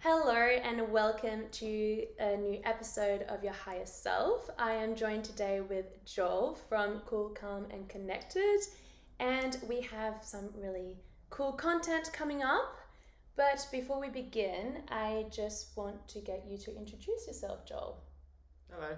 Hello and welcome to a new episode of Your Higher Self. I am joined today with Joel from Cool, Calm and Connected, and we have some really cool content coming up. But before we begin, I just want to get you to introduce yourself, Joel. Hello.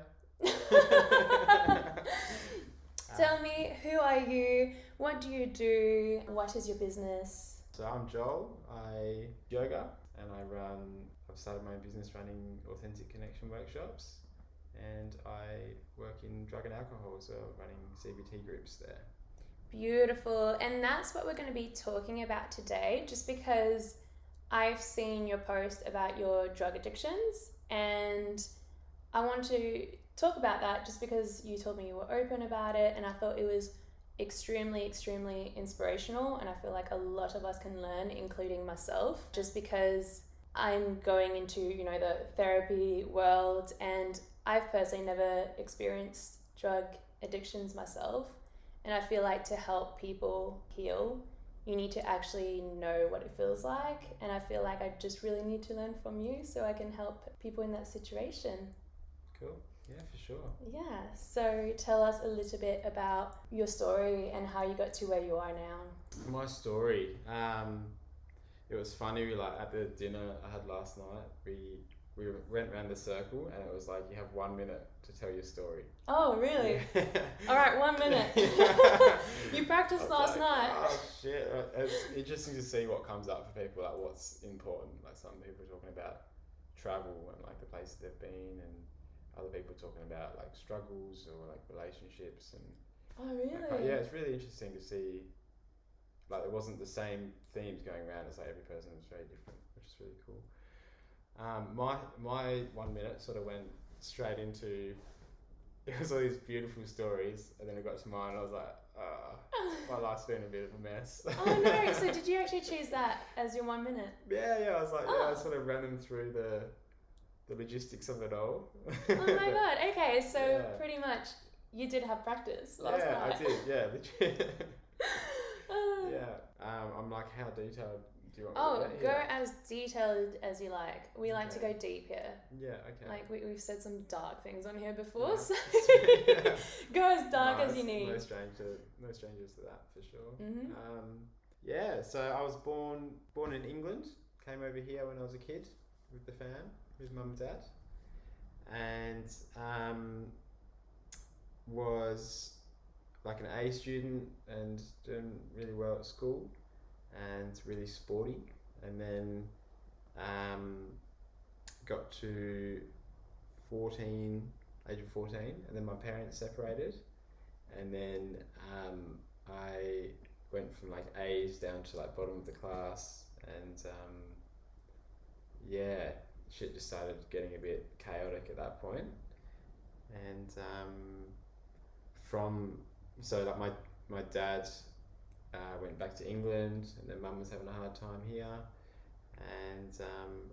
Tell me, who are you? What do you do? What is your business? So I'm Joel. I yoga and I've started my own business running authentic connection workshops, and I work in drug and alcohol, so running CBT groups there. Beautiful. And that's what we're going to be talking about today, just because I've seen your post about your drug addictions, and I want to talk about that just because you told me you were open about it, and I thought it was extremely inspirational, and I feel like a lot of us can learn, including myself, just because I'm going into, the therapy world, and I've personally never experienced drug addictions myself, and I feel like to help people heal, you need to actually know what it feels like, and I feel like I just really need to learn from you so I can help people in that situation. Cool. Yeah, for sure. Yeah, so tell us a little bit about your story and how you got to where you are now. My story. It was funny. At the dinner I had last night, we went around the circle, and it was like you have 1 minute to tell your story. Oh, really? Yeah. All right, 1 minute. You practiced last night. Oh shit! It's interesting to see what comes up for people. Like what's important. Like some people are talking about travel and like the places they've been, and other people talking about like struggles or like relationships and. Oh, really? Yeah, it's really interesting to see. Like there wasn't the same themes going around. It's like every person was very different, which is really cool. My 1 minute sort of went straight into. It was all these beautiful stories, and then I got to mine, and I was like, my life's been a bit of a mess. Oh no! So did you actually choose that as your 1 minute? Yeah. I was like, I sort of ran them through the logistics of it all. Oh my god! Okay, so pretty much you did have practice last night. Yeah, I did. Yeah, legit. I'm like, how detailed do you want me to go as detailed as you like. We like to go deep here. Yeah, okay. Like we've said some dark things on here before, Yeah. so go as dark as you need. No strangers to that for sure. Mm-hmm. So I was born in England. Came over here when I was a kid with the fam, with mum and dad, and was like an A student and doing really well at school and really sporty, and then got to age of 14, and then my parents separated, and then I went from like A's down to like bottom of the class, and shit just started getting a bit chaotic at that point, and my dad went back to England, and then mum was having a hard time here, and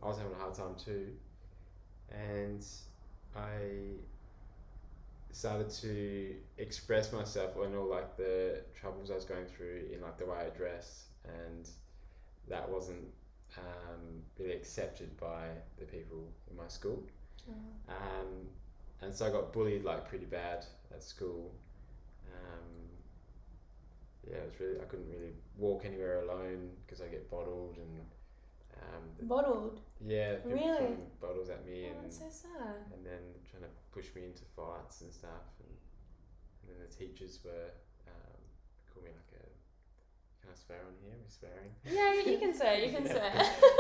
I was having a hard time too, and I started to express myself on all like the troubles I was going through in like the way I dressed, and that wasn't really accepted by the people in my school. And so I got bullied like pretty bad at school. I couldn't really walk anywhere alone because I get bottled and Bottled? Yeah, people really? throwing bottles at me, and that's so sad. And then trying to push me into fights and stuff, and then the teachers were call me like a. Can I swear on here? We're swearing. Yeah, you can swear. You can swear.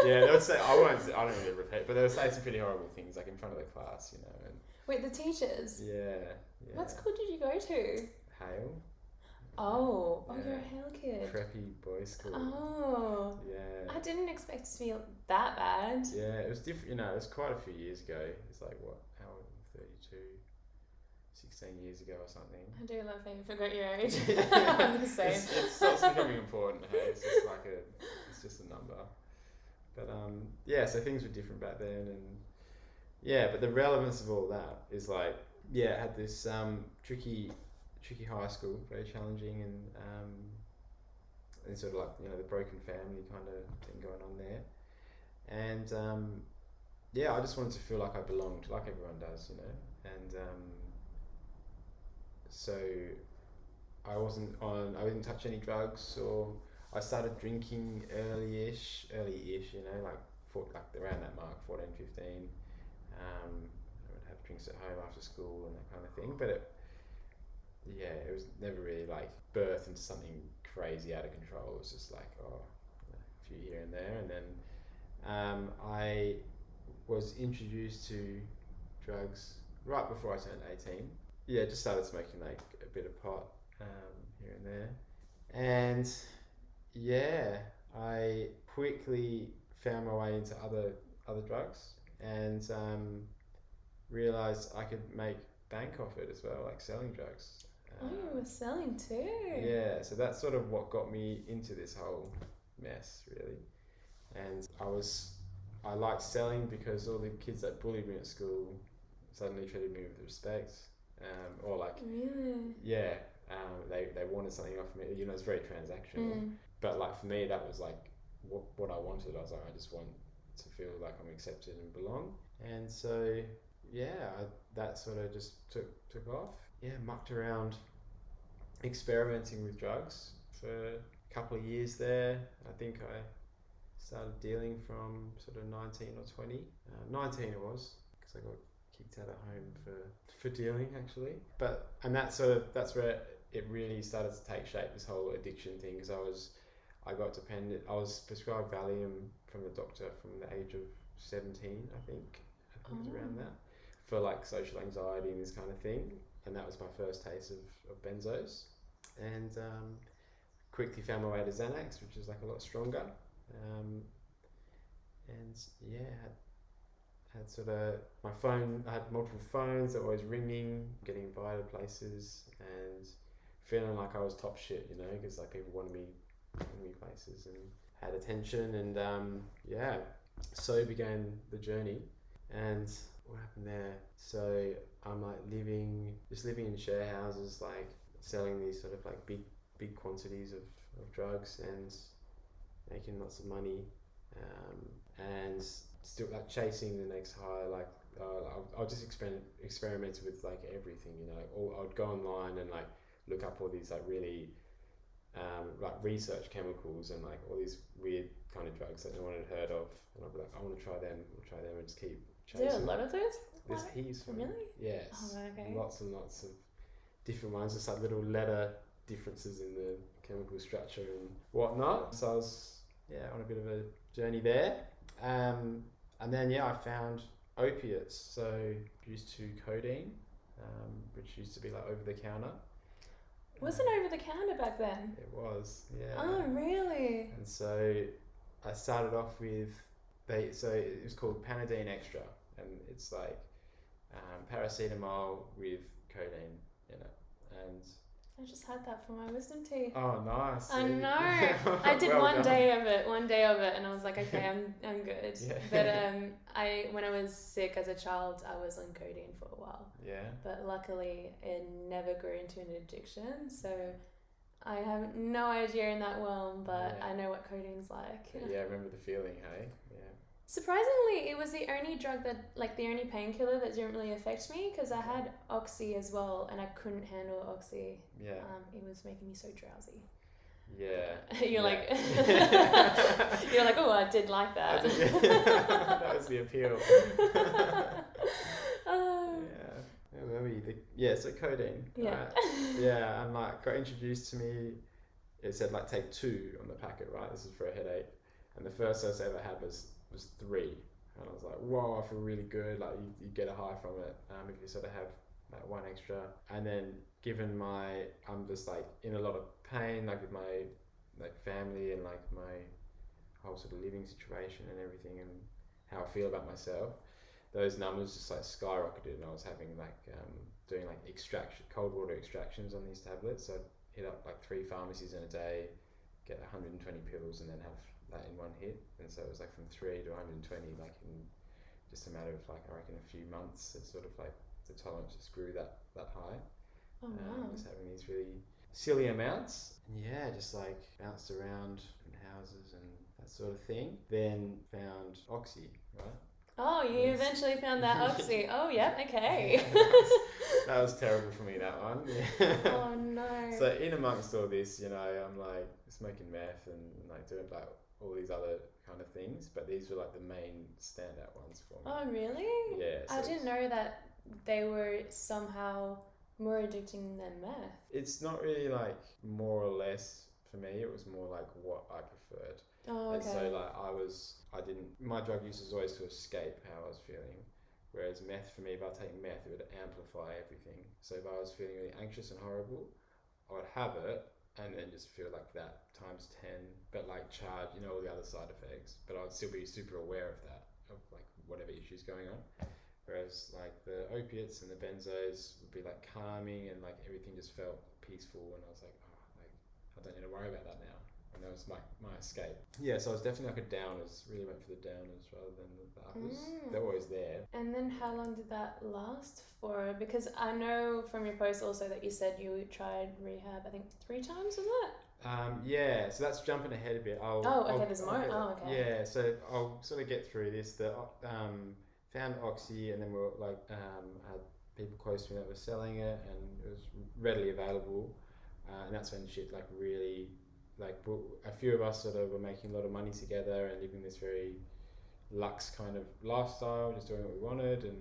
Yeah, they would say I don't really repeat, but they would say some pretty horrible things like in front of the class, And wait, the teachers? Yeah. What school did you go to? Hale. Oh, Yeah. You're a Hale kid. Preppy boys school. Oh. Yeah. I didn't expect it to be that bad. Yeah, it was different. It was quite a few years ago. It's like how old? 32, 16 years ago or something. I do love how you forgot your age. Yeah. I'm the same. It starts becoming important. Hey, it's just like it's just a number. But so things were different back then, and but the relevance of all that is like, I had this tricky high school, very challenging, and sort of like the broken family kind of thing going on there, and yeah, I just wanted to feel like I belonged, like everyone does, you know. And so I didn't touch any drugs, or I started drinking early-ish, you know, like around that mark, 14, 15. I would have drinks at home after school and that kind of thing, but it was never really like birthed into something crazy out of control. It was just like, a few here and there. And then I was introduced to drugs right before I turned 18. Yeah, just started smoking like a bit of pot here and there. And yeah, I quickly found my way into other drugs, and realized I could make bank off it as well, like selling drugs. Oh, you were selling too. Yeah, so that's sort of what got me into this whole mess, really. And I liked selling because all the kids that bullied me at school suddenly treated me with respect, or like, really, yeah, they wanted something off me. You know, it's very transactional. But like for me, that was like what I wanted. I was like, I just want to feel like I'm accepted and belong. And so yeah, that sort of just took off. Yeah, mucked around, experimenting with drugs for a couple of years there. I think I started dealing from sort of 19 or 20. 19 it was, because I got kicked out of home for dealing, actually. And that's where it really started to take shape, this whole addiction thing, because I got dependent. I was prescribed Valium from the doctor from the age of 17, I think it was around that, for like social anxiety and this kind of thing. And that was my first taste of benzos. And quickly found my way to Xanax, which is like a lot stronger. And yeah, had sort of my phone. I had multiple phones that were always ringing, getting invited places, and feeling like I was top shit, you know, because like people wanted me places and had attention. And yeah, so began the journey. And what happened there? So I'm like living in share houses, like selling these sort of like big quantities of drugs and making lots of money, and still like chasing the next high. Like I'll just experiment with like everything, you know. I'd go online and like look up all these like really like research chemicals and like all these weird kind of drugs that no one had heard of, and I'd be like, I want to try them, and just keep chasing. Is there a lot of those? There's heaps of them. Really? Yes. Oh, okay. Lots and lots of different ones, just like little letter differences in the chemical structure and whatnot. So I was on a bit of a journey there. And then I found opiates, so used to codeine, which used to be like over the counter. Was it over the counter back then? It was, yeah. Oh, really? And so I started off with so it was called Panadine Extra, and it's like paracetamol with codeine in it. And I just had that for my wisdom teeth. oh, nice. I know. I did one day of it, and I was like, okay, I'm good. Yeah. But when I was sick as a child, I was on codeine for a while. Yeah. But luckily, it never grew into an addiction, so I have no idea in that realm, but I know what codeine's like. Yeah, I remember the feeling, hey? Yeah. Surprisingly, it was the only drug the only painkiller that didn't really affect me, because I had Oxy as well, and I couldn't handle Oxy. Yeah. It was making me so drowsy. Yeah. You're like, oh, I did like that. That was the appeal. So codeine. Yeah. Right? Yeah, and like got introduced to me. It said like take 2 on the packet, right? This is for a headache. And the first dose I ever had was 3, and I was like, whoa, I feel really good. Like you get a high from it if you sort of have that one extra. And then given I'm just like in a lot of pain, like with my like family and like my whole sort of living situation and everything, and how I feel about myself, those numbers just like skyrocketed. And I was having like doing like cold water extractions on these tablets. So I'd hit up like 3 pharmacies in a day, get 120 pills, and then have that in one hit. And so it was like from 3 to 120, like in just a matter of like, I reckon a few months. It's sort of like the tolerance just grew that high. Oh, wow. Just having these really silly amounts. And yeah, just like bounced around different houses and that sort of thing. Then found Oxy, right? Oh, you Yes. eventually found that oxy. Oh, yeah, okay. That was terrible for me, that one. Yeah. Oh, no. So in amongst all this, you know, I'm like smoking meth and like doing like all these other kind of things, but these were like the main standout ones for me. Oh, really? Yeah. I So didn't know that they were somehow more addicting than meth. it's not really like more or less for me. It was more like what I preferred. Oh, And so okay. like my drug use was always to escape how I was feeling. Whereas meth for me, if I take meth, it would amplify everything. So if I was feeling really anxious and horrible, I would have it and then just feel like that times 10, but like charge, you know, all the other side effects. But I'd still be super aware of that, of like whatever issues going on. Whereas like the opiates and the benzos would be like calming and like everything just felt peaceful, and I was like, oh, like I don't need to worry about that now. And that was my escape. Yeah, so I was definitely like a downers, really went for the downers rather than the uppers. They're always there. And then how long did that last for? Because I know from your post also that you said you tried rehab, I think 3 times, was it? Yeah, so that's jumping ahead a bit. There's more. Oh, okay. Yeah, so I'll sort of get through this. Found Oxy, and then we were like had people close to me that were selling it, and it was readily available, and that's when shit like really like a few of us sort of were making a lot of money together and living this very luxe kind of lifestyle, just doing what we wanted and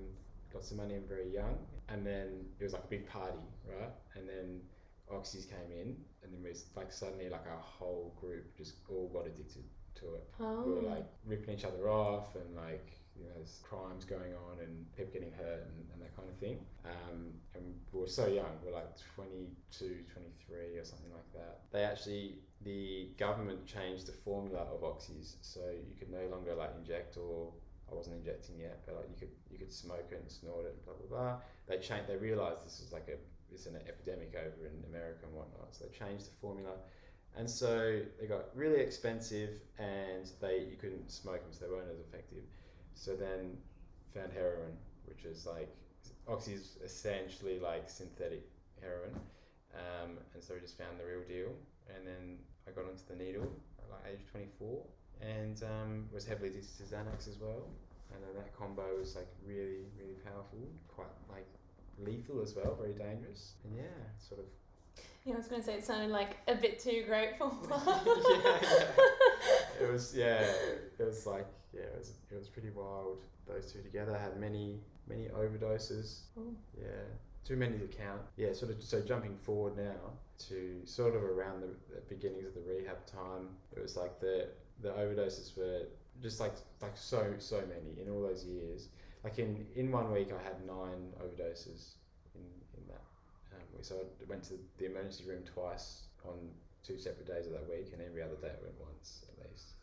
lots of money and very young. And then it was like a big party, right? And then Oxys came in, and then we was like suddenly like our whole group just all got addicted to it. Oh. We were like ripping each other off, and like, you know, there's crimes going on and people getting hurt and that kind of thing. And we were so young, we were like 22, 23 or something like that. The government changed the formula of oxys, so you could no longer like inject, or I wasn't injecting yet, but like you could smoke it and snort it and blah blah blah. They realised this was like it's an epidemic over in America and whatnot, so they changed the formula. And so they got really expensive, and you couldn't smoke them, so they weren't as effective. So then found heroin, which is like, oxy is essentially like synthetic heroin. And so we just found the real deal. And then I got onto the needle at like age 24, and was heavily addicted to Xanax as well. And then that combo was like really, really powerful, quite like lethal as well, very dangerous. And yeah, sort of. Yeah, I was going to say it sounded like a bit too great for It was like, it was pretty wild. Those two together had many overdoses. Ooh. Yeah, too many to count. Yeah, sort of. So jumping forward now to sort of around the beginnings of the rehab time, it was like the overdoses were just like so many in all those years. Like in 1 week I had 9 overdoses in that. So I went to the emergency room twice on 2 separate days of that week, and every other day I went once at least.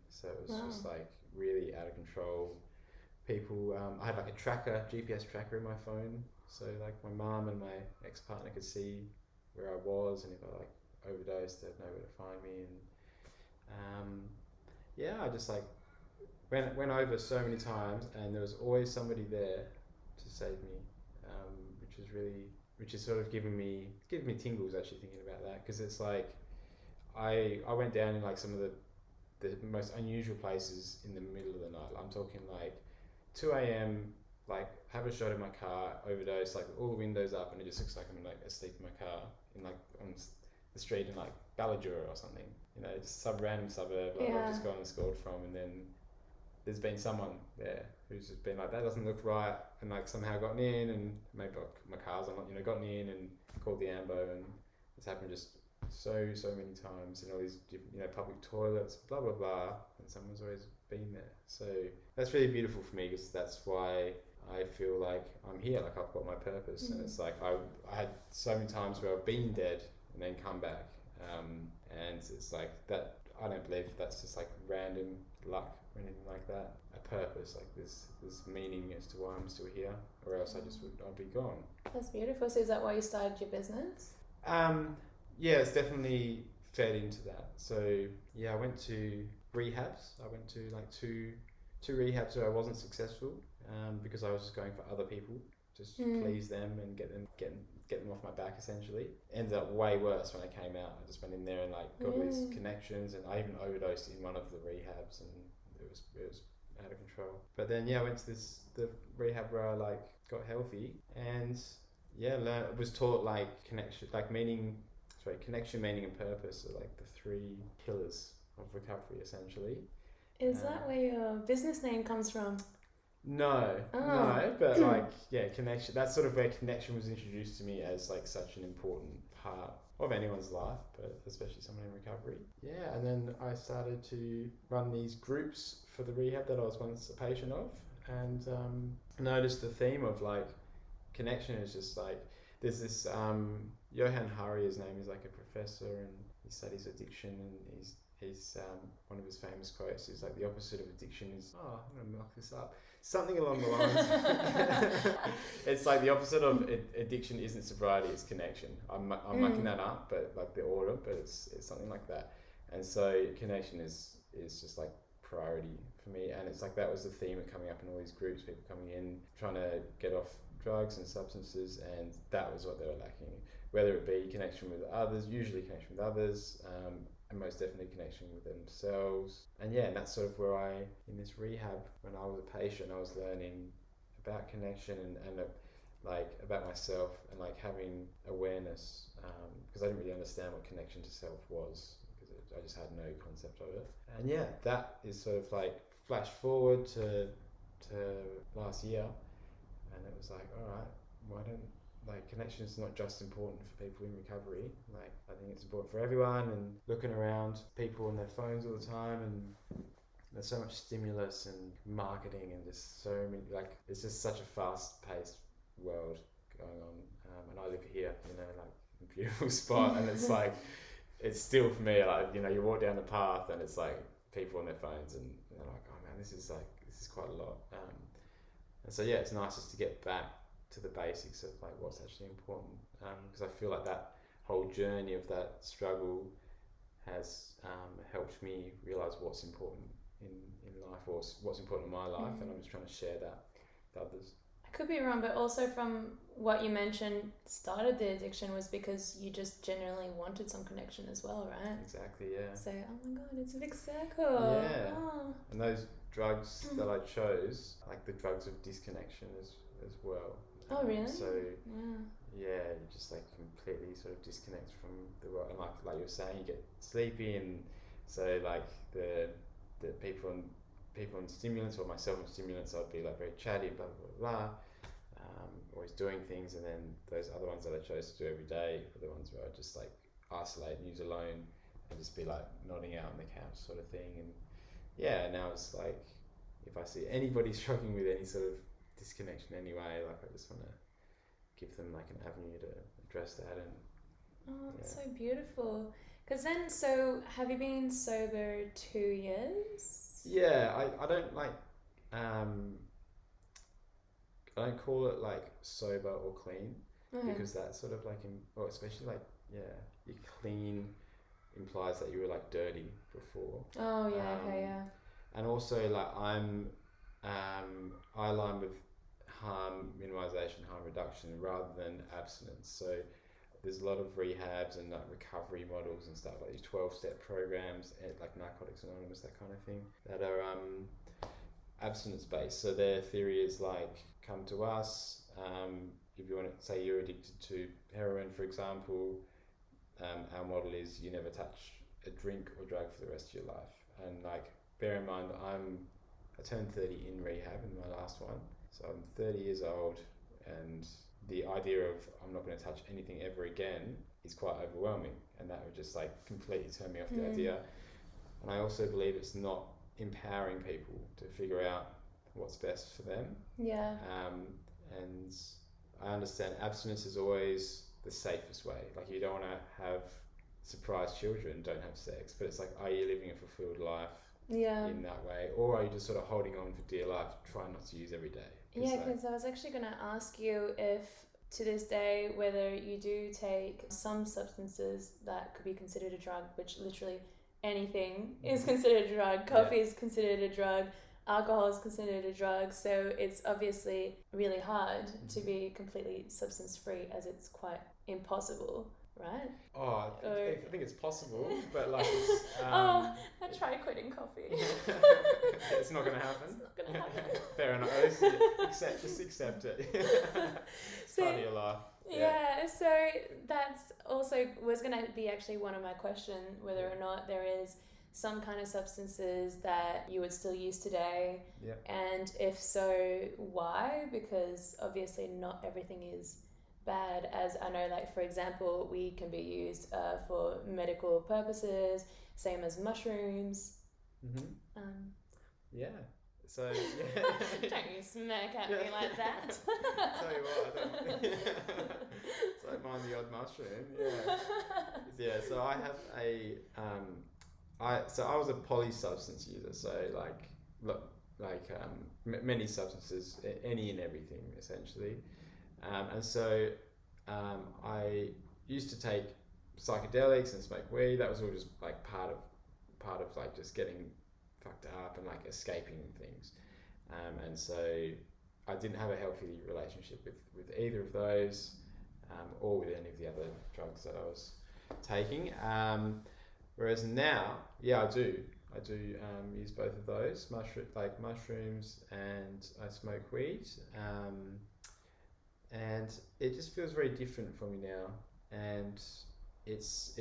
So it was just like really out of control. People, I had like a GPS tracker in my phone, so like my mum and my ex-partner could see where I was, and if I like overdosed, they'd know where to find me. And I just like went over so many times, and there was always somebody there to save me, which is sort of giving me tingles actually thinking about that, because it's like I went down in like some of the most unusual places in the middle of the night. I'm talking like 2 a.m, like have a shot in my car, overdose, like all the windows up, and it just looks like I'm like asleep in my car in like on the street in like Ballajura or something, you know, just random suburb like I've just gone and scored from, and then there's been someone there who's just been like, that doesn't look right, and like somehow gotten in, and maybe my car's on, you know, gotten in and called the ambo, and it's happened just so many times in all these different, you know, public toilets, blah blah blah, and someone's always been there. So that's really beautiful for me, because that's why I feel like I'm here, like I've got my purpose. And it's like I had so many times where I've been dead and then come back, and it's like that. I don't believe that's just like random luck or anything like that. A purpose, like there's meaning as to why I'm still here, or else I'd be gone. That's beautiful. So is that why you started your business? Yeah, it's definitely fed into that. So yeah, I went to rehabs. I went to like two rehabs where I wasn't successful, because I was just going for other people, just to please them and get them off my back essentially. Ended up way worse when I came out. I just went in there and like got all these connections, and I even overdosed in one of the rehabs, and it was out of control. But then I went to the rehab where I like got healthy and was taught like connection, meaning, and purpose are like the three pillars of recovery essentially. Is that where your business name comes from? No, but connection. That's sort of where connection was introduced to me as like such an important part of anyone's life, but especially someone in recovery. Yeah, and then I started to run these groups for the rehab that I was once a patient of, and noticed the theme of like connection is just like there's this Johan Hari, his name is like a professor and he studies addiction, and he's one of his famous quotes is like the opposite of addiction is I'm gonna milk this up, something along the lines. It's like the opposite of addiction isn't sobriety, it's connection. I'm mucking that up, but like the order, but it's something like that. And so connection is just like priority for me, and it's like that was the theme of coming up in all these groups, people coming in trying to get off drugs and substances, and that was what they were lacking, whether it be connection with others, usually connection with others, and most definitely connection with themselves. And that's sort of where in this rehab, when I was a patient, I was learning about connection and like about myself and like having awareness, because I didn't really understand what connection to self was, because I just had no concept of it. And that is sort of like flash forward to last year, and it was like, all right, why don't connection is not just important for people in recovery. Like I think it's important for everyone, and looking around people on their phones all the time, and there's so much stimulus and marketing and just so many, like it's just such a fast paced world going on. And I live here, like a beautiful spot, and it's like, it's still for me, like, you walk down the path and it's like people on their phones and they're like, oh man, this is quite a lot. And so it's nice just to get back to the basics of like what's actually important, because I feel like that whole journey of that struggle has helped me realize what's important in life, or what's important in my life, and I'm just trying to share that with others. I could be wrong, but also from what you mentioned, started the addiction was because you just generally wanted some connection as well, right? Exactly, yeah. So, oh my god, it's a big circle. Yeah. Oh. And those drugs that I chose, like the drugs of disconnection as well. Oh really? So you just like completely sort of disconnect from the world, and like you were saying, you get sleepy, and so like the people on stimulants, or myself on stimulants, I'd be like very chatty, blah blah blah, always doing things, and then those other ones that I chose to do every day were the ones where I just like isolate and use alone, and just be like nodding out on the couch sort of thing. And now it's like, if I see anybody struggling with any sort of disconnection anyway, like I just want to give them like an avenue to address that. And that's so beautiful. Because then, so have you been sober 2 years? I don't like I don't call it like sober or clean, because that's sort of like especially like you clean implies that you were like dirty before. And also like I align with harm minimization, harm reduction, rather than abstinence. So there's a lot of rehabs and like recovery models and stuff, like these 12-step programs, like Narcotics Anonymous, that kind of thing, that are abstinence based. So their theory is like, come to us, if you want to say you're addicted to heroin, for example, our model is you never touch a drink or drug for the rest of your life. And like, bear in mind, I turned 30 in rehab in my last one, so I'm 30 years old, and the idea of I'm not going to touch anything ever again is quite overwhelming, and that would just like completely turn me off the idea. And I also believe it's not empowering people to figure out what's best for them. And I understand abstinence is always the safest way. Like, you don't want to have surprise children, don't have sex, but it's like, are you living a fulfilled life in that way, or are you just sort of holding on for dear life, trying not to use every day? Because I was actually going to ask you if to this day whether you do take some substances that could be considered a drug, which literally anything is considered a drug. Coffee is considered a drug, alcohol is considered a drug, so it's obviously really hard to be completely substance free, as it's quite impossible, right? I think it's possible, but like I tried quitting coffee. It's not going to happen. It's not going to happen. fair enough. Just accept it. It's So, part of your life. yeah, so that's also was going to be actually one of my questions, whether or not there is some kind of substances that you would still use today. Yeah. And if so, why? Because obviously not everything is bad, as I know, like for example, weed can be used for medical purposes, same as mushrooms. Yeah. So yeah. Don't you smirk at me like that. Tell you what, don't mind the odd mushroom. Yeah. So I have I was a polysubstance user. So many substances, any and everything essentially. And so I used to take psychedelics and smoke weed. That was all just like part of like just getting fucked up and like escaping things. And so I didn't have a healthy relationship with either of those or with any of the other drugs that I was taking. Whereas now, I do use both of those, mushrooms, and I smoke weed. And it just feels very different for me now, and it's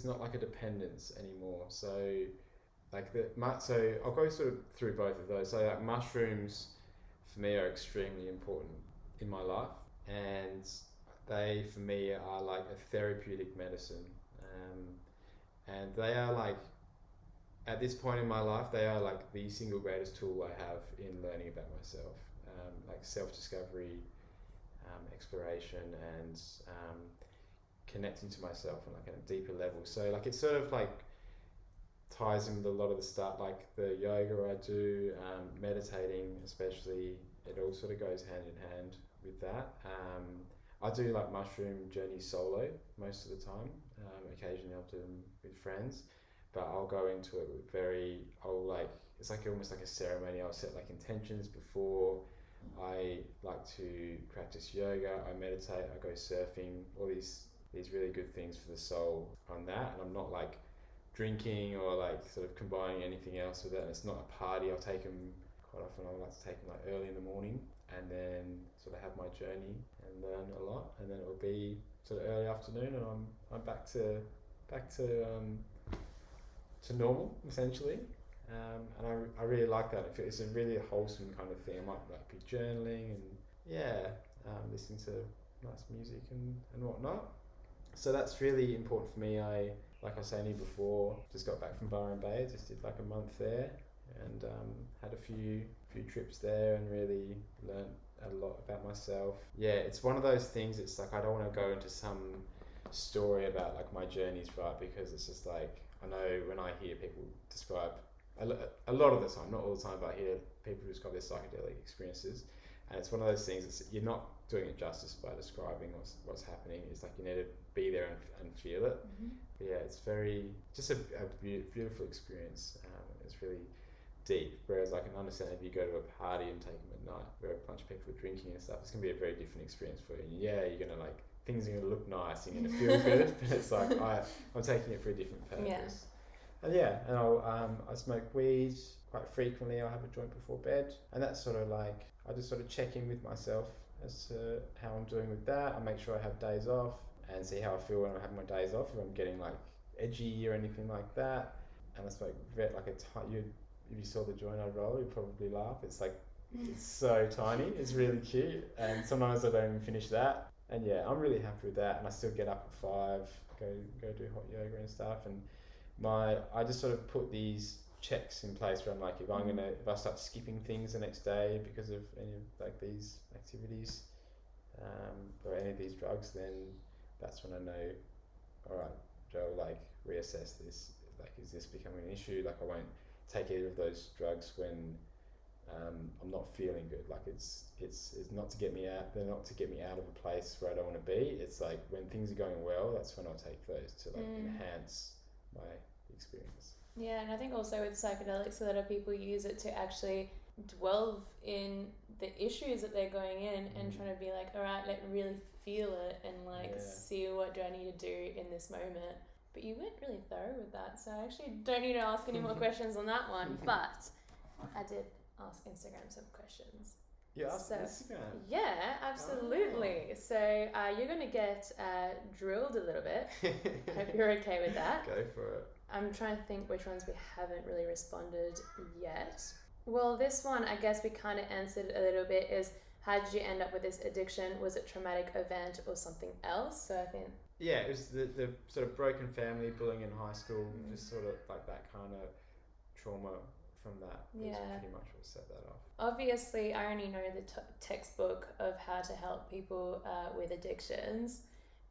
not like a dependence anymore. So so I'll go sort of through both of those. So like mushrooms for me are extremely important in my life, and they for me are like a therapeutic medicine, and they are like, at this point in my life, they are like the single greatest tool I have in learning about myself, like self-discovery, exploration, and connecting to myself on like a deeper level. So like it's sort of like ties in with a lot of the stuff, like the yoga I do, meditating especially. It all sort of goes hand in hand with that. I do like mushroom journeys solo most of the time. Occasionally I'll do them with friends, but I'll go into it with it's like almost like a ceremony. I'll set like intentions before. I like to practice yoga, I meditate, I go surfing, all these really good things for the soul on that. And I'm not like drinking or like sort of combining anything else with it. And it's not a party. I'll take them quite often. I like to take them like early in the morning and then sort of have my journey and learn a lot. And then it'll be sort of early afternoon and I'm back to normal essentially. And I really like that. It's a really wholesome kind of thing. I might like be journaling and listening to nice music and whatnot. So that's really important for me. Like I was saying before, just got back from Byron Bay, just did like a month there and had a few trips there and really learnt a lot about myself. Yeah, it's one of those things, it's like I don't want to go into some story about like my journeys, right? Because it's just like, I know when I hear people describe, a lot of the time, not all the time, but I hear people describe their psychedelic experiences, and it's one of those things, you're not doing it justice by describing what's happening. It's like you need to be there and feel it. But yeah, it's just a beautiful experience. It's really deep, whereas I can understand if you go to a party and take them at night where a bunch of people are drinking and stuff, it's going to be a very different experience for you. And yeah, you're going to like, things are going to look nice, you're going to feel good, but it's like I'm taking it for a different purpose. And I smoke weed quite frequently. I'll have a joint before bed, and that's sort of like, I just sort of check in with myself as to how I'm doing with that. I make sure I have days off and see how I feel when I have my days off, if I'm getting like edgy or anything like that. And I smoke like if you saw the joint I roll, you'd probably laugh. It's like, it's so tiny, it's really cute, and sometimes I don't even finish that. And yeah, I'm really happy with that, and I still get up at 5, go do hot yoga and stuff. And I just sort of put these checks in place where I'm like, if I start skipping things the next day because of any of like these activities or any of these drugs, then that's when I know, all right, Joe, like reassess this. Like, is this becoming an issue? Like, I won't take either of those drugs when I'm not feeling good. Like, it's not to get me out. They're not to get me out of a place where I don't want to be. It's like when things are going well, that's when I'll take those to like enhance my experience. Yeah, and I think also with psychedelics, a lot of people use it to actually delve in the issues that they're going in and trying to be like, all right, really feel it and like see what do I need to do in this moment. But you went really thorough with that, so I actually don't need to ask any more questions on that one. But I did ask Instagram some questions. Yeah, ask So- Instagram. Yeah, absolutely. So you're going to get drilled a little bit. Hope you're okay with that. Go for it. I'm trying to think which ones we haven't really responded yet. Well, this one, I guess we kind of answered a little bit, is how did you end up with this addiction? Was it a traumatic event or something else? So I think... Yeah, it was the sort of broken family, bullying in high school, just sort of like that kind of trauma from that. Yeah. Is pretty much what set that off. Obviously, I only know the textbook of how to help people with addictions.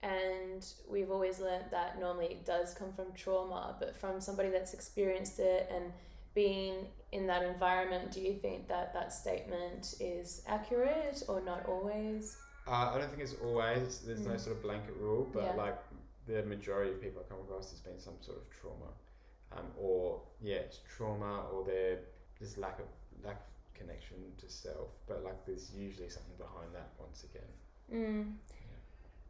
And we've always learnt that normally it does come from trauma, but from somebody that's experienced it and being in that environment, do you think that that statement is accurate or not always? I don't think it's always, there's no sort of blanket rule, but Yeah. like the majority of people I come across, there's been some sort of trauma. Or it's trauma, or they're just lack of connection to self, but like there's usually something behind that once again.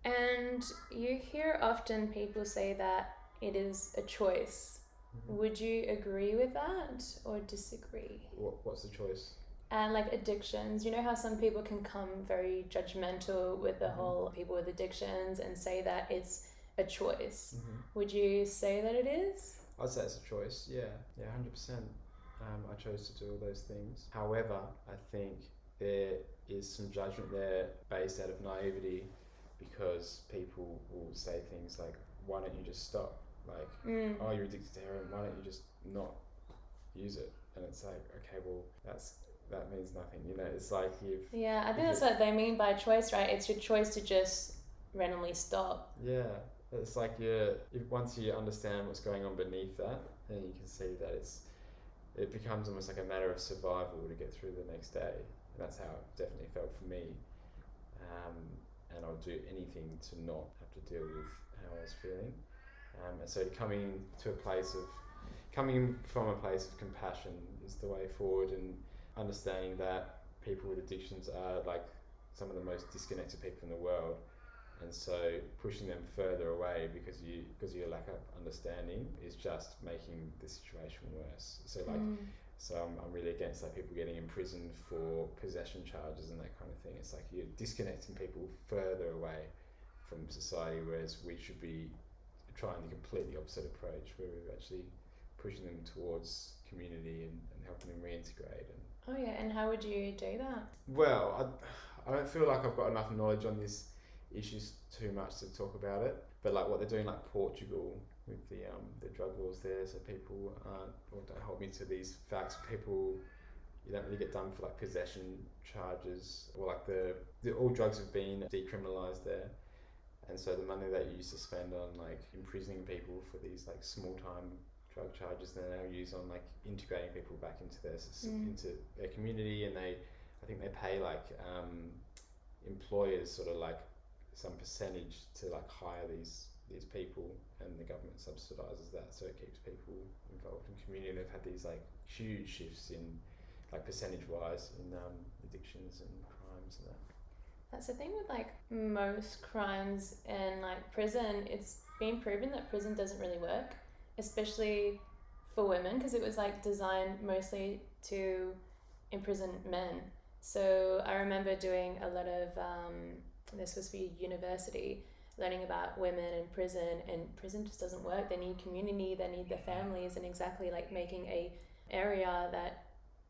And you hear often people say that it is a choice. Would you agree with that or disagree? What's the choice? And like addictions, you know how some people can come very judgmental with the whole people with addictions and say that it's a choice. Would you say that it is? I'd say it's a choice, yeah, 100%. I chose to do all those things. However, I think there is some judgment there based out of naivety, because people will say things like, why don't you just stop? Like, oh, you're addicted to heroin, why don't you just not use it? And it's like, okay, well, that means nothing, you know. It's like Yeah, I think that's what they mean by choice, right? It's your choice to just randomly stop. Yeah, it's like once you understand what's going on beneath that, then you can see that it becomes almost like a matter of survival to get through the next day. And that's how it definitely felt for me. And I'll do anything to not have to deal with how I was feeling. And so coming from a place of compassion is the way forward, and understanding that people with addictions are like some of the most disconnected people in the world, and so pushing them further away because of your lack of understanding is just making the situation worse. So so I'm really against like people getting imprisoned for possession charges and that kind of thing. It's like you're disconnecting people further away from society, whereas we should be trying the completely opposite approach, where we're actually pushing them towards community and helping them reintegrate. Oh yeah, and how would you do that? Well, I don't feel like I've got enough knowledge on this issues too much to talk about it, but like what they're doing like Portugal with the drug laws there, so people don't hold me to these facts, people, you don't really get done for like possession charges, or like all drugs have been decriminalised there, and so the money that you used to spend on like imprisoning people for these like small time drug charges, they're now used on like integrating people back into their community, and I think they pay like employers sort of like some percentage to like hire these people, and the government subsidises that, so it keeps people involved in community. They've had these like huge shifts in like percentage wise in addictions and crimes and that. That's the thing with like most crimes and like prison. It's been proven that prison doesn't really work, especially for women, because it was like designed mostly to imprison men. So I remember doing a lot of this was for university, learning about women in prison, and prison just doesn't work. They need community, they need their families, and exactly like making a area that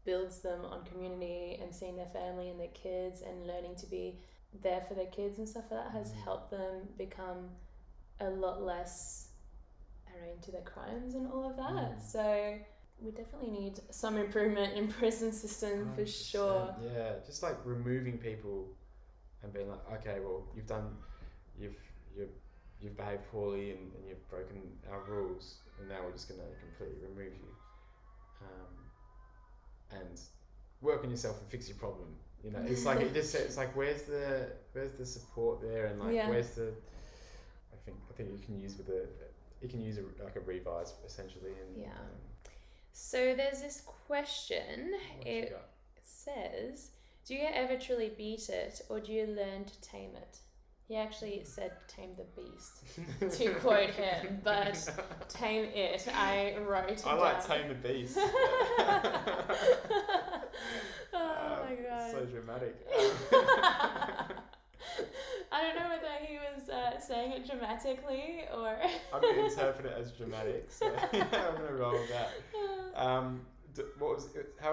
builds them on community and seeing their family and their kids and learning to be there for their kids and stuff like that has helped them become a lot less into their crimes and all of that. So we definitely need some improvement in prison system 100%, for sure. Yeah, just like removing people and being like, okay, well, you've behaved poorly and you've broken our rules, and now we're just going to completely remove you, and work on yourself and fix your problem. You know, it's like it's like where's the support there, and like where's the I think you can use like a revise essentially. And so there's this question. It says, do you ever truly beat it, or do you learn to tame it? He actually said tame the beast, to quote him, but tame it, I wrote it down. I like tame the beast. Oh my god. So dramatic. I don't know whether he was saying it dramatically or... I'm going to interpret it as dramatic, so I'm going to roll with that. How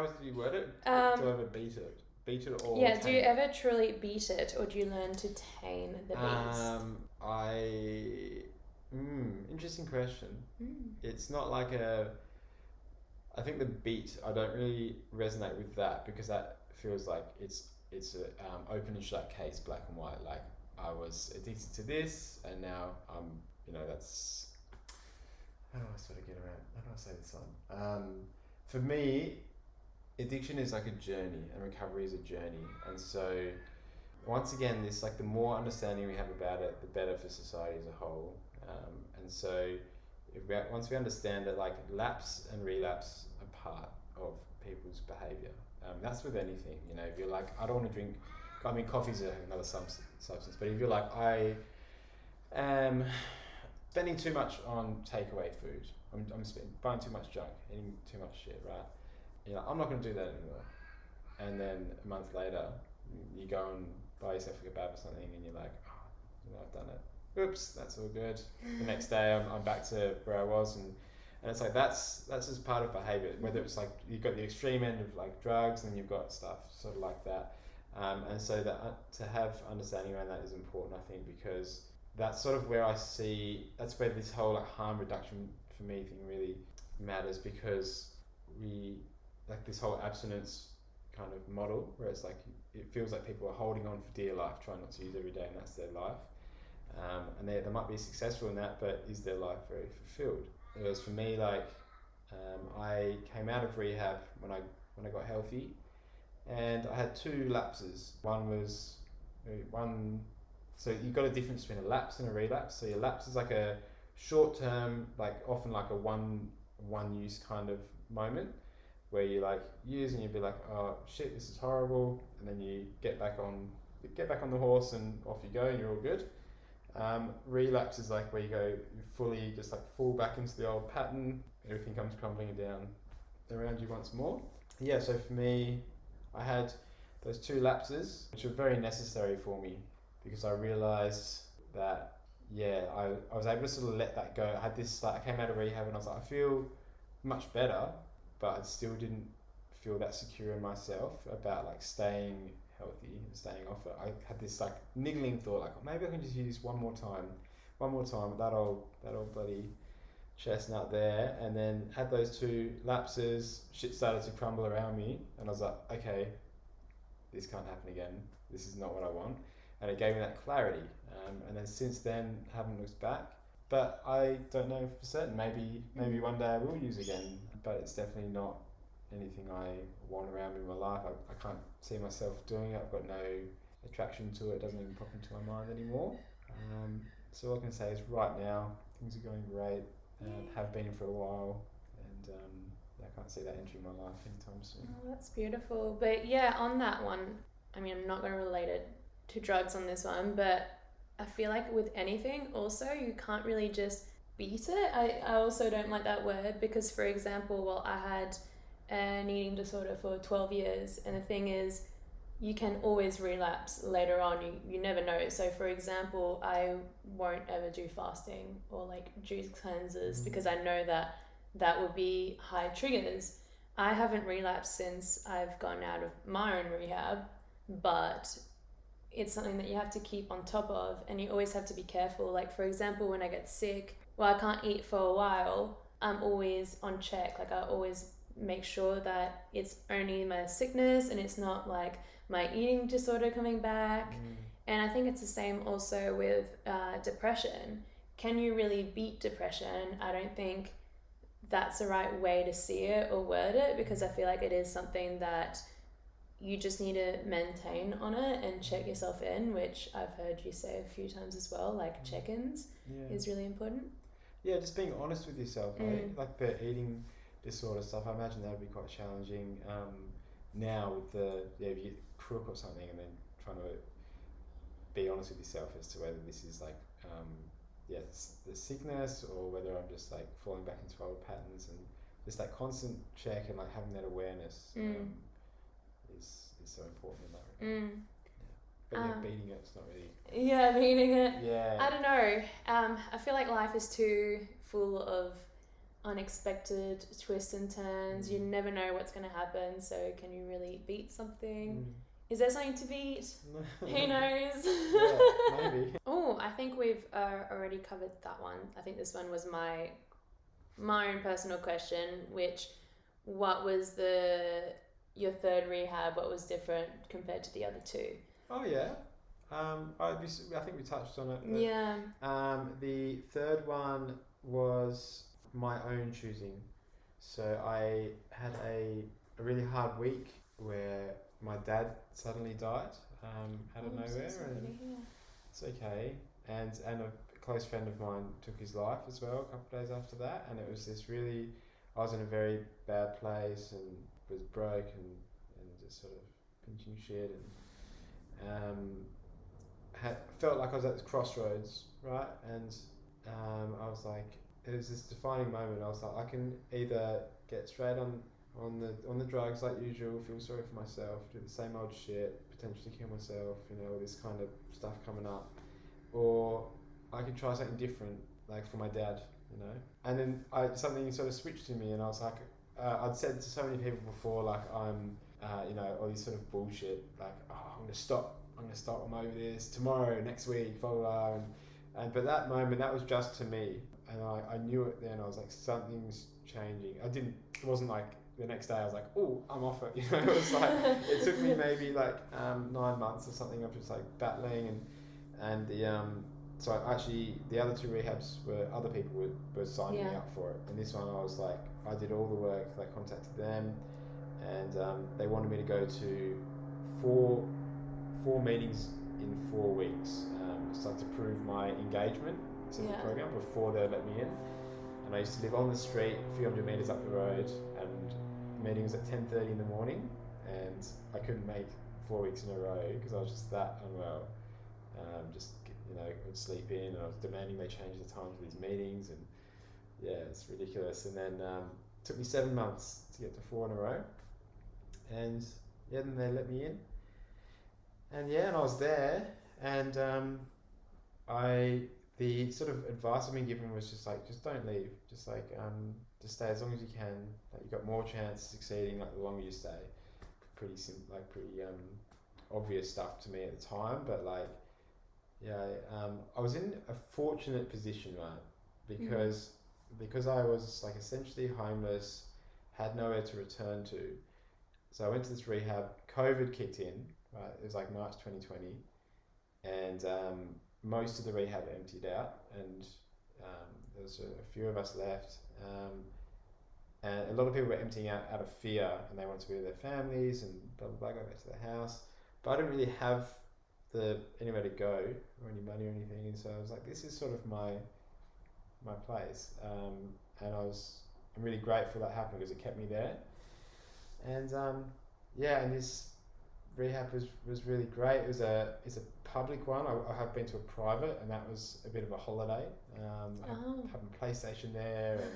did you word it? Do I ever beat it? Beat it or yeah, tame do you it? ever truly beat it, or do you learn to tame the beast? Interesting question. Mm. It's not like I think the beat, I don't really resonate with that, because that feels like it's a open and shut case, black and white. Like, I was addicted to this, and now that's, how do I sort of get around? How do I say this one? For me, addiction is like a journey, and recovery is a journey. And so, once again, this, like, the more understanding we have about it, the better for society as a whole. And so, once we understand that, like, lapse and relapse are part of people's behaviour. That's with anything, if you're like, I don't want to drink, coffee's another substance, but if you're like, I am spending too much on takeaway food, I'm buying too much junk, eating too much shit, right? I'm not going to do that anymore. And then a month later, you go and buy yourself a kebab or something, and you're like, I've done it. Oops, that's all good. The next day, I'm back to where I was, and it's like that's just part of behaviour. Whether it's like you've got the extreme end of like drugs, and you've got stuff sort of like that, and so that to have understanding around that is important, I think, because that's sort of where I see, that's where this whole like harm reduction for me thing really matters, because we like this whole abstinence kind of model where it's like it feels like people are holding on for dear life, trying not to use every day, and that's their life. And they might be successful in that, but is their life very fulfilled? Whereas for me, like, I came out of rehab when I got healthy, and I had 2 lapses. So you've got a difference between a lapse and a relapse. So your lapse is like a short term, like often like a one use kind of moment, where you like use and you'd be like, oh shit, this is horrible, and then you get back on the horse and off you go, and you're all good. Relapse is like where you fully just like fall back into the old pattern, everything comes crumbling down around you once more. Yeah, so for me, I had those 2 lapses, which were very necessary for me, because I realised that, I was able to sort of let that go. I had this, like, I came out of rehab and I was like, I feel much better, but I still didn't feel that secure in myself about like staying healthy and staying off it. I had this like niggling thought, like, maybe I can just use one more time with that old bloody chestnut there, and then had those 2 lapses, shit started to crumble around me, and I was like, okay, this can't happen again, this is not what I want, and it gave me that clarity, and then since then, haven't looked back, but I don't know for certain, maybe one day I will use again, but it's definitely not anything I want around me in my life. I can't see myself doing it. I've got no attraction to it. It doesn't even pop into my mind anymore. So all I can say is right now, things are going great, have been for a while, and I can't see that entering my life anytime soon. Oh, that's beautiful. But yeah, on that one, I mean, I'm not going to relate it to drugs on this one, but I feel like with anything also, you can't really just beat it. I also don't like that word, because for example, I had an eating disorder for 12 years, and the thing is, you can always relapse later on. You never know. So for example, I won't ever do fasting or like juice cleanses, because I know that will be high triggers. I haven't relapsed since I've gone out of my own rehab, but it's something that you have to keep on top of, and you always have to be careful. Like for example, when I get sick, I can't eat for a while, I'm always on check. Like I always make sure that it's only my sickness and it's not like my eating disorder coming back. And I think it's the same also with depression. Can you really beat depression? I don't think that's the right way to see it or word it, because I feel like it is something that you just need to maintain on it and check yourself in, which I've heard you say a few times as well, like check-ins is really important. Yeah, just being honest with yourself, like the eating disorder stuff, I imagine that would be quite challenging now with if you crook or something and then trying to be honest with yourself as to whether this is like the sickness or whether I'm just like falling back into old patterns, and just that constant check and like having that awareness is so important in that regard. But beating it's not really. Yeah, beating it. Yeah. I don't know. I feel like life is too full of unexpected twists and turns. You never know what's going to happen. So can you really beat something? Is there something to beat? Who knows? Yeah, maybe. Oh, I think we've already covered that one. I think this one was my own personal question, which what was your third rehab? What was different compared to the other two? Oh yeah, I think we touched on it. But, yeah. The third one was my own choosing. So I had a really hard week where my dad suddenly died out of nowhere, and it's okay. And a close friend of mine took his life as well a couple of days after that, and it was this really. I was in a very bad place and was broke and just sort of pinching shit and. Felt like I was at this crossroads, right? And I was like, it was this defining moment. I was like, I can either get straight on the drugs like usual, feel sorry for myself, do the same old shit, potentially kill myself, all this kind of stuff coming up, or I could try something different, like for my dad, And then something sort of switched to me, and I was like, I'd said to so many people before, like I'm. All these sort of bullshit, like, I'm gonna stop, I'm over this tomorrow, next week, blah, blah, blah. And but that moment, that was just to me. And I knew it then. I was like, something's changing. It wasn't like the next day I was like, oh, I'm off it. It was like, it took me maybe like 9 months or something of just like battling. And so the other two rehabs were other people were signing me up for it. And this one I was like, I did all the work, I contacted them. And they wanted me to go to four meetings in 4 weeks, so to prove my engagement to the program before they let me in. And I used to live on the street, a few hundred meters up the road, and the meeting was at 10:30 in the morning, and I couldn't make 4 weeks in a row because I was just that unwell. Would sleep in, and I was demanding they change the time for these meetings, and it's ridiculous. And then it took me 7 months to get to 4 in a row. And then they let me in, and I was there, and the sort of advice I've been given was just don't leave, just stay as long as you can. Like, you've got more chance of succeeding the longer you stay. Pretty obvious stuff to me at the time, but I was in a fortunate position, right? Because I was essentially homeless, had nowhere to return to. So I went to this rehab, COVID kicked in, right? It was March 2020, and most of the rehab emptied out, and there was a few of us left, and a lot of people were emptying out of fear, and they wanted to be with their families and blah, blah, blah, go back to their house. But I didn't really have anywhere to go or any money or anything, and so I was like, this is sort of my place, and I'm really grateful that happened because it kept me there. And and this rehab was really great. It's a public one. I have been to a private, and that was a bit of a holiday. Having PlayStation there, and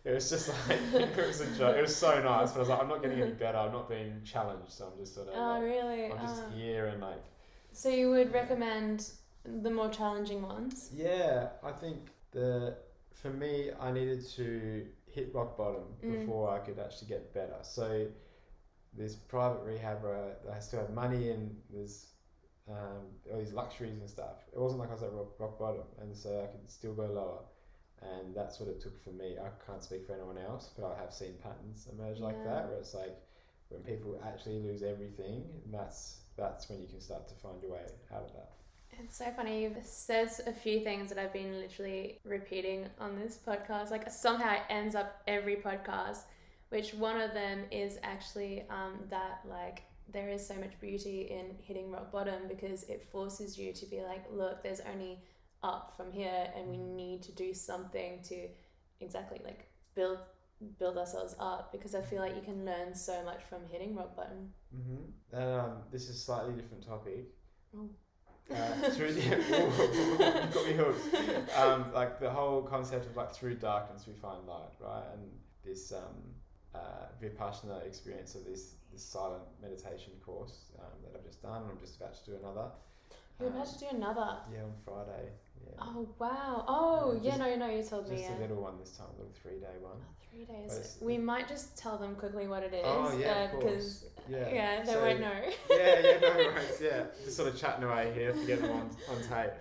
it was just it was a joke. It was so nice, but I was like, I'm not getting any better. I'm not being challenged, so I'm just sort of. Really? I'm just here and So you would recommend the more challenging ones? Yeah, I think for me, I needed to hit rock bottom before I could actually get better. So this private rehab where I still have money and there's all these luxuries and stuff. It wasn't like I was at rock bottom, and so I could still go lower. And that's what it took for me. I can't speak for anyone else, but I have seen patterns emerge like that, where it's when people actually lose everything, that's when you can start to find your way out of that. It's so funny. You've said a few things that I've been literally repeating on this podcast. Somehow it ends up every podcast, which one of them is actually that there is so much beauty in hitting rock bottom, because it forces you to be look, there's only up from here, and we need to do something to exactly build ourselves up, because I feel like you can learn so much from hitting rock bottom. And this is a slightly different topic. Through you've got me hooked. Like the whole concept of like through darkness we find light, right? And this Vipassana experience of this silent meditation course that I've just done, and I'm just about to do another. You're about to do another? Yeah, on Friday. Yeah. Oh wow! Oh yeah, no, you told me. Just a little one this time, a little 3-day one. 3 days. We might just tell them quickly what it is. Oh yeah, because yeah, they won't know. yeah, no worries. Yeah, just sort of chatting away here to get them on tape.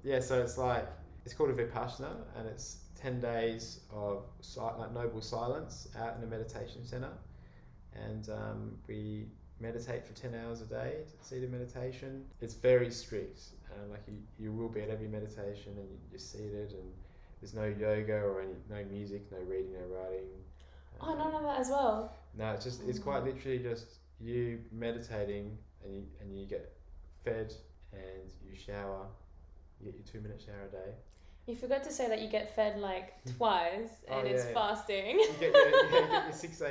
Yeah, so it's called a Vipassana, and it's 10 days of like noble silence out in a meditation center, and we meditate for 10 hours a day, seated meditation. It's very strict, like you will be at every meditation, and you're seated, and there's no yoga or no music, no reading, no writing. None of that as well. No, it's quite literally just you meditating, and you get fed, and you shower. You get your 2-minute shower a day. You forgot to say that you get fed like twice, and it's fasting. You get your 6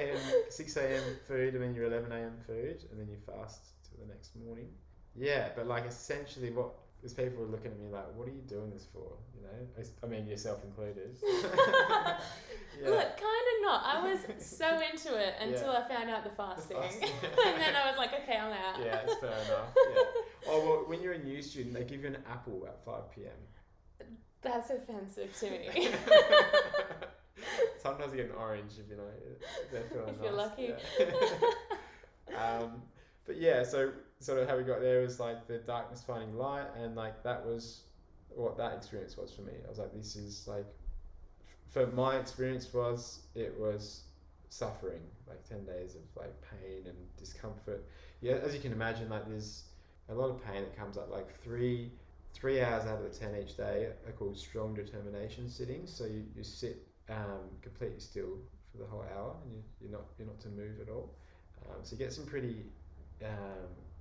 a.m. food, and then your 11 a.m. food, and then you fast till the next morning. Yeah, but like essentially what there's people are looking at me like, what are you doing this for? You know, I mean yourself included. Yeah. Look, kind of not. I was so into it until I found out the fasting. And then I was like, okay, I'm out. Yeah, it's fair enough. Yeah. Oh, well, when you're a new student, they give you an apple at 5 p.m. That's offensive to me. Sometimes you get an orange if they're feeling if you're lucky. Yeah. But yeah, so sort of how we got there was like the darkness finding light, and like that was what that experience was for me. I was like, this is like, for my experience it was suffering, like 10 days of like pain and discomfort. Yeah, as you can imagine, like there's a lot of pain that comes up. Like three hours out of the 10 each day are called strong determination sittings. So you sit completely still for the whole hour, and you're not to move at all. So you get some pretty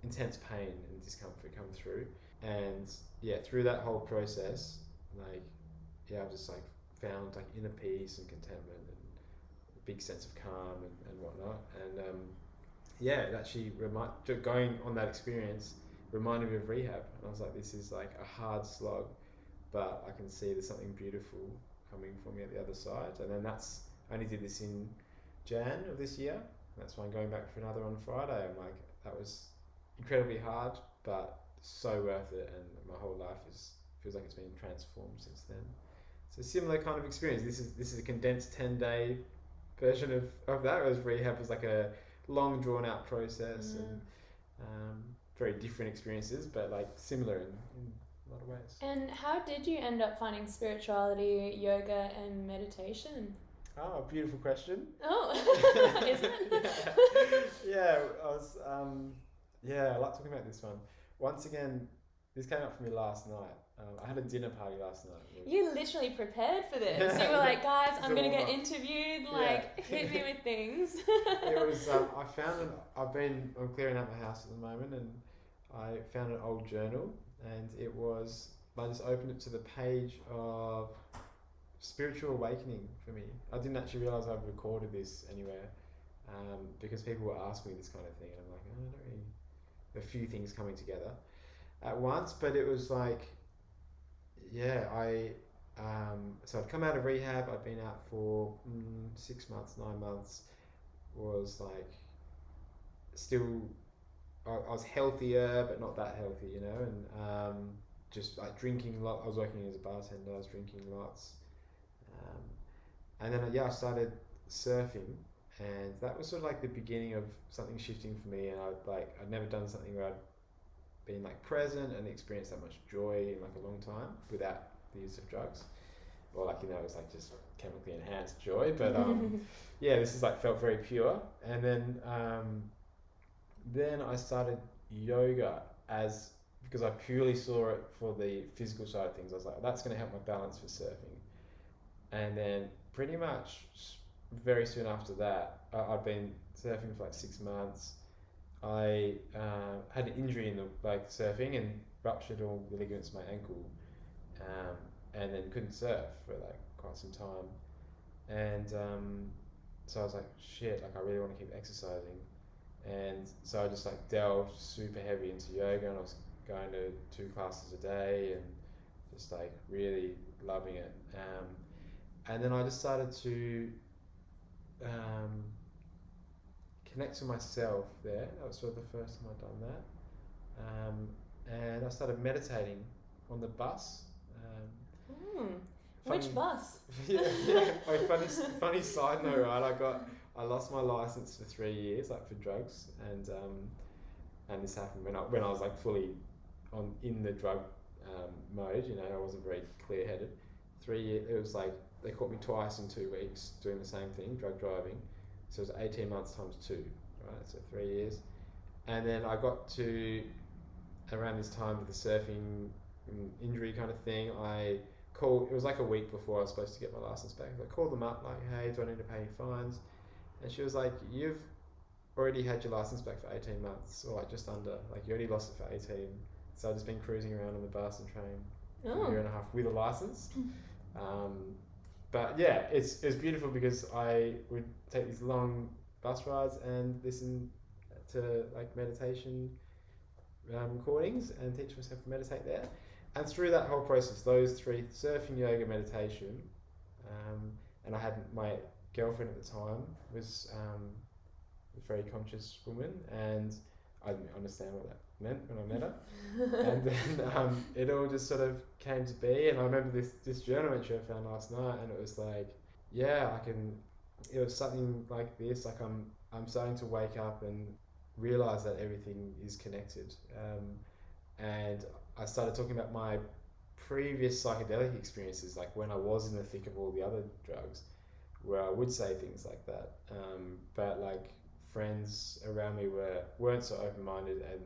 intense pain and discomfort come through, and through that whole process, I just like found like inner peace and contentment and a big sense of calm and whatnot. And it actually going on that experience reminded me of rehab, and I was like, this is like a hard slog, but I can see there's something beautiful coming for me at the other side. And then I only did this in Jan of this year. That's why I'm going back for another on Friday. I'm like, that was incredibly hard, but so worth it, and my whole life feels like it's been transformed since then. So similar kind of experience. This is a condensed 10-day version of that. Whereas rehab was like a long drawn out process, and very different experiences, but like similar in a lot of ways. And how did you end up finding spirituality, yoga, and meditation? Oh, beautiful question. Oh, isn't it? Yeah, I was. I like talking about this one. Once again, this came up for me last night. I had a dinner party last night. You literally prepared for this. You were like, guys, I'm going to get interviewed. Hit me with things. It was. I'm clearing out my house at the moment, and I found an old journal, and it was. I just opened it to the page of spiritual awakening for me. I didn't actually realise I'd recorded this anywhere, because people were asking me this kind of thing, and I'm like, I don't really. A few things coming together at once, but it was like, so I'd come out of rehab. I'd been out for 6 months, 9 months. Was like still, I was healthier, but not that healthy, and just like drinking a lot. I was working as a bartender. I was drinking lots, and then I started surfing. And that was sort of like the beginning of something shifting for me. And I'd never done something where I'd been like present and experienced that much joy in like a long time without the use of drugs. Or it was like just chemically enhanced joy. But this is like felt very pure. And then I started yoga because I purely saw it for the physical side of things. I was like, that's going to help my balance for surfing. And then pretty much very soon after that, I'd been surfing for like 6 months. I had an injury in the surfing and ruptured all the ligaments of my ankle, and then couldn't surf for like quite some time. And so I was like, shit, like I really want to keep exercising. And so I just like delved super heavy into yoga, and I was going to 2 classes a day and just like really loving it. And then I just started to connect to myself there. That was sort of the first time I'd done that. And I started meditating on the bus. Which bus? Yeah. Funny side note, right? I lost my license for 3 years, like for drugs, and this happened when I was like fully in the drug mode. You know, I wasn't very clear headed. 3 years. It was like they caught me twice in 2 weeks doing the same thing, drug driving. So it was 18 months times 2, right? So 3 years. And then I got to around this time with the surfing injury kind of thing. It was like a week before I was supposed to get my license back. I called them up like, hey, do I need to pay any fines? And she was like, you've already had your license back for 18 months, or like just under. Like you already lost it for 18. So I've just been cruising around on the bus and train for a year and a half with a license. But yeah, it's beautiful because I would take these long bus rides and listen to like meditation recordings and teach myself to meditate there. And through that whole process, those 3, surfing, yoga, meditation, and I had my girlfriend at the time was a very conscious woman, and I didn't understand what that meant when I met her. And then it all just sort of came to be. And I remember this journal entry I found last night, and it was like, yeah, it was something like this, like I'm starting to wake up and realize that everything is connected. And I started talking about my previous psychedelic experiences, like when I was in the thick of all the other drugs, where I would say things like that. But like friends around me weren't so open-minded, and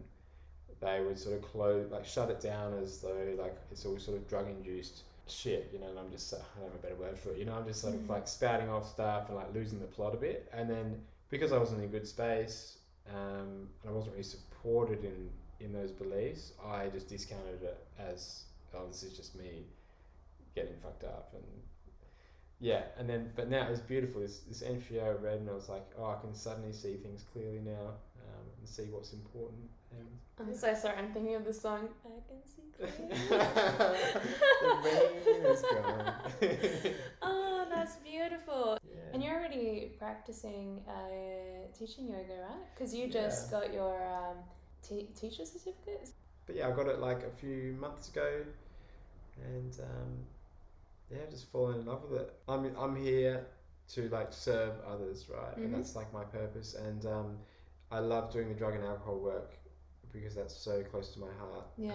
they would sort of shut it down as though like it's all sort of drug-induced shit, you know. And I'm just, I don't have a better word for it, you know. I'm just sort of like spouting off stuff and like losing the plot a bit. And then because I wasn't in a good space, and I wasn't really supported in those beliefs, I just discounted it as, oh, this is just me getting fucked up. And yeah, and then, but now it's beautiful. This entry I read, and I was like, oh, I can suddenly see things clearly now, and see what's important. And I'm so sorry, I'm thinking of the song, I can see clearly. The rain is gone. Oh, that's beautiful. Yeah. And you're already practicing teaching yoga, right? Because you just got your teacher certificate? But yeah, I got it like a few months ago, and just fallen in love with it. I'm here to like serve others, right? And that's like my purpose. And I love doing the drug and alcohol work because that's so close to my heart. Yeah.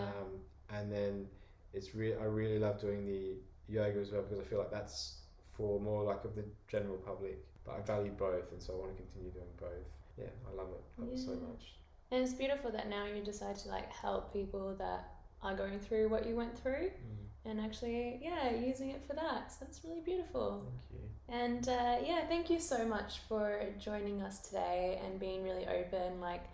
And then I really love doing the yoga as well, because I feel like that's for more like of the general public. But I value both, and so I want to continue doing both. Yeah, I love it. Love it so much. And it's beautiful that now you decide to like help people that are going through what you went through, and actually, using it for that. So that's really beautiful. Thank you. And thank you so much for joining us today and being really open. Like,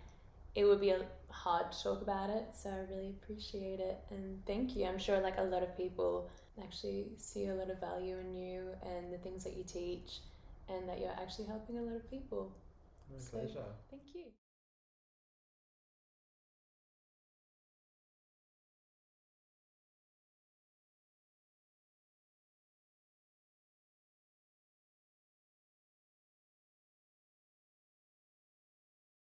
it would be hard to talk about it, so I really appreciate it. And thank you. I'm sure like a lot of people actually see a lot of value in you and the things that you teach, and that you're actually helping a lot of people. My pleasure. Thank you.